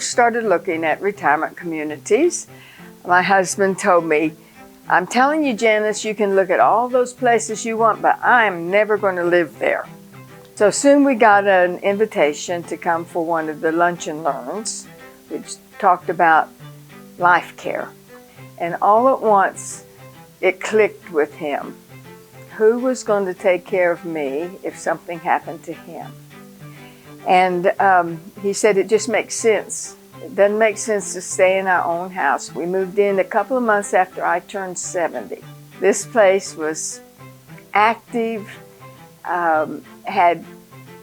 first started looking at retirement communities, my husband told me, I'm telling you, Janice, you can look at all those places you want, but I'm never going to live there. So soon we got an invitation to come for one of the lunch and learns, which talked about LifeCare. And all at once, it clicked with him. Who was going to take care of me if something happened to him? And he said it just makes sense. It doesn't make sense to stay in our own house. We moved in a couple of months after I turned 70. This place was active, had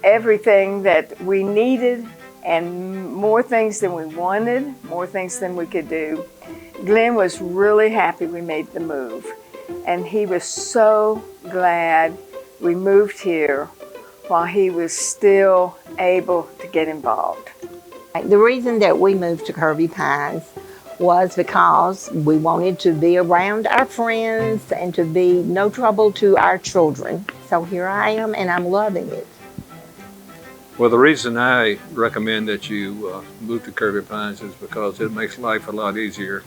everything that we needed and more things than we wanted, more things than we could do. Glenn was really happy we made the move, and he was so glad we moved here while he was still able to get involved. The reason that we moved to Kirby Pines was because we wanted to be around our friends and to be no trouble to our children. So here I am, and I'm loving it. Well, the reason I recommend that you move to Kirby Pines is because it makes life a lot easier.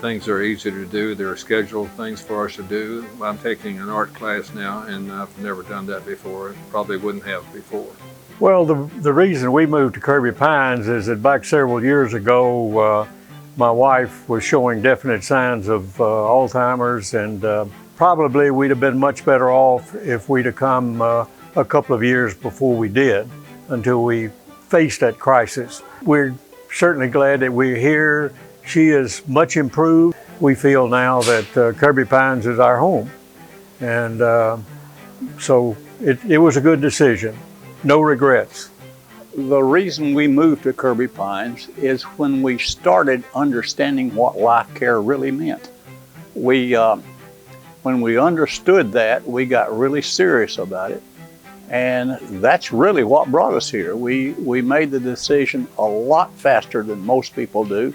Things are easier to do. There are scheduled things for us to do. I'm taking an art class now, and I've never done that before. Probably wouldn't have before. Well, the reason we moved to Kirby Pines is that back several years ago, my wife was showing definite signs of Alzheimer's, and probably we'd have been much better off if we'd have come a couple of years before we did, until we faced that crisis. We're certainly glad that we're here. She is much improved. We feel now that Kirby Pines is our home. And so it was a good decision. No regrets. The reason we moved to Kirby Pines is when we started understanding what LifeCare really meant. When we understood that, we got really serious about it. And that's really what brought us here. We made the decision a lot faster than most people do.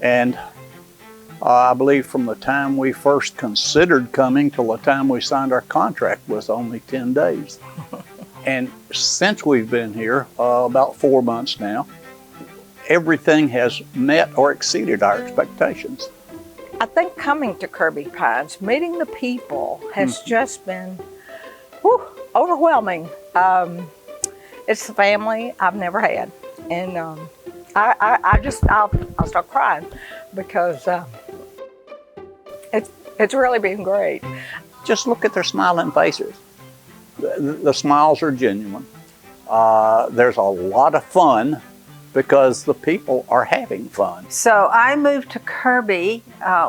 And I believe from the time we first considered coming till the time we signed our contract was only 10 days. And since we've been here, about 4 months now, everything has met or exceeded our expectations. I think coming to Kirby Pines, meeting the people has just been overwhelming. It's the family I've never had. And I'll start crying because it's really been great. Just look at their smiling faces. The smiles are genuine. There's a lot of fun because the people are having fun. So I moved to Kirby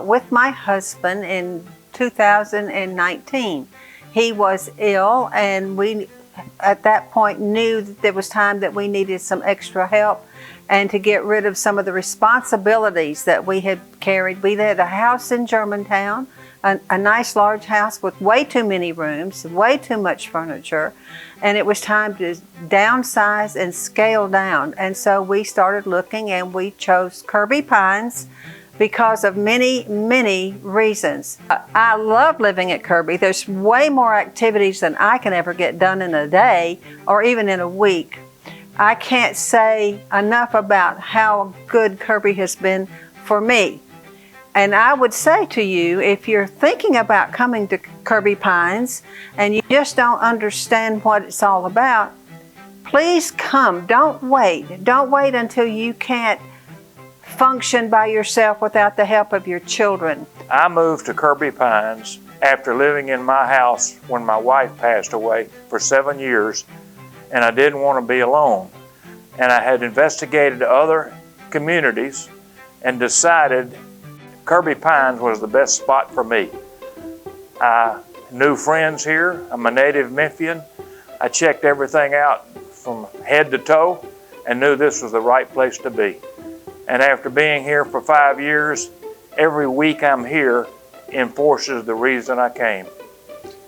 with my husband in 2019. He was ill, and we at that point knew that there was time that we needed some extra help and to get rid of some of the responsibilities that we had carried. We had a house in Germantown, a nice large house with way too many rooms, way too much furniture, and it was time to downsize and scale down. And so we started looking, and we chose Kirby Pines because of many, many reasons. I love living at Kirby. There's way more activities than I can ever get done in a day or even in a week. I can't say enough about how good Kirby has been for me. And I would say to you, if you're thinking about coming to Kirby Pines and you just don't understand what it's all about, please come. Don't wait. Don't wait until you can't function by yourself without the help of your children. I moved to Kirby Pines after living in my house when my wife passed away for 7 years, and I didn't want to be alone. And I had investigated other communities and decided Kirby Pines was the best spot for me. I knew friends here. I'm a native Memphian. I checked everything out from head to toe and knew this was the right place to be. And after being here for 5 years, every week I'm here enforces the reason I came.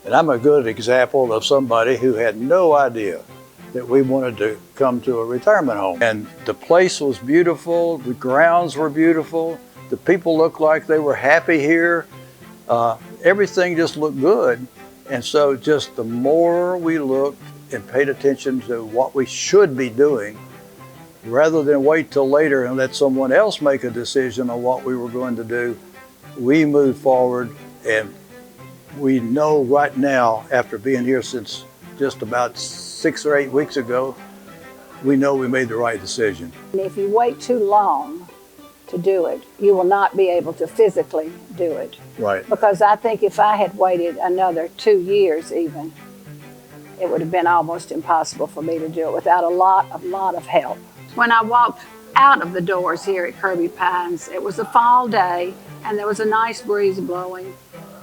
And I'm a good example of somebody who had no idea that we wanted to come to a retirement home. And the place was beautiful, the grounds were beautiful, the people looked like they were happy here. Everything just looked good. And so just the more we looked and paid attention to what we should be doing, rather than wait till later and let someone else make a decision on what we were going to do, we moved forward, and we know right now, after being here since just about 6 or 8 weeks ago, we know we made the right decision. If you wait too long to do it, you will not be able to physically do it. Right. Because I think if I had waited another 2 years even, it would have been almost impossible for me to do it without a lot of help. When I walked out of the doors here at Kirby Pines, it was a fall day and there was a nice breeze blowing,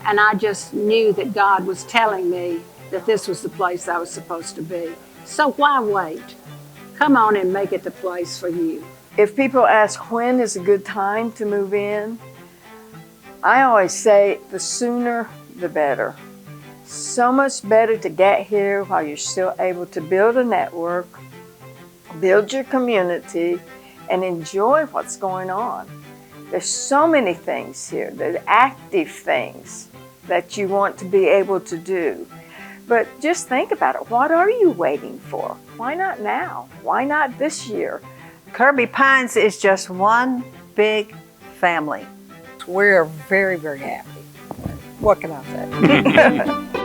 and I just knew that God was telling me that this was the place I was supposed to be. So why wait? Come on and make it the place for you. If people ask when is a good time to move in, I always say the sooner the better. So much better to get here while you're still able to build a network, build your community, and enjoy what's going on. There's so many things here, there's active things that you want to be able to do. But just think about it. What are you waiting for? Why not now? Why not this year? Kirby Pines is just one big family. We're very, very happy. What can I say?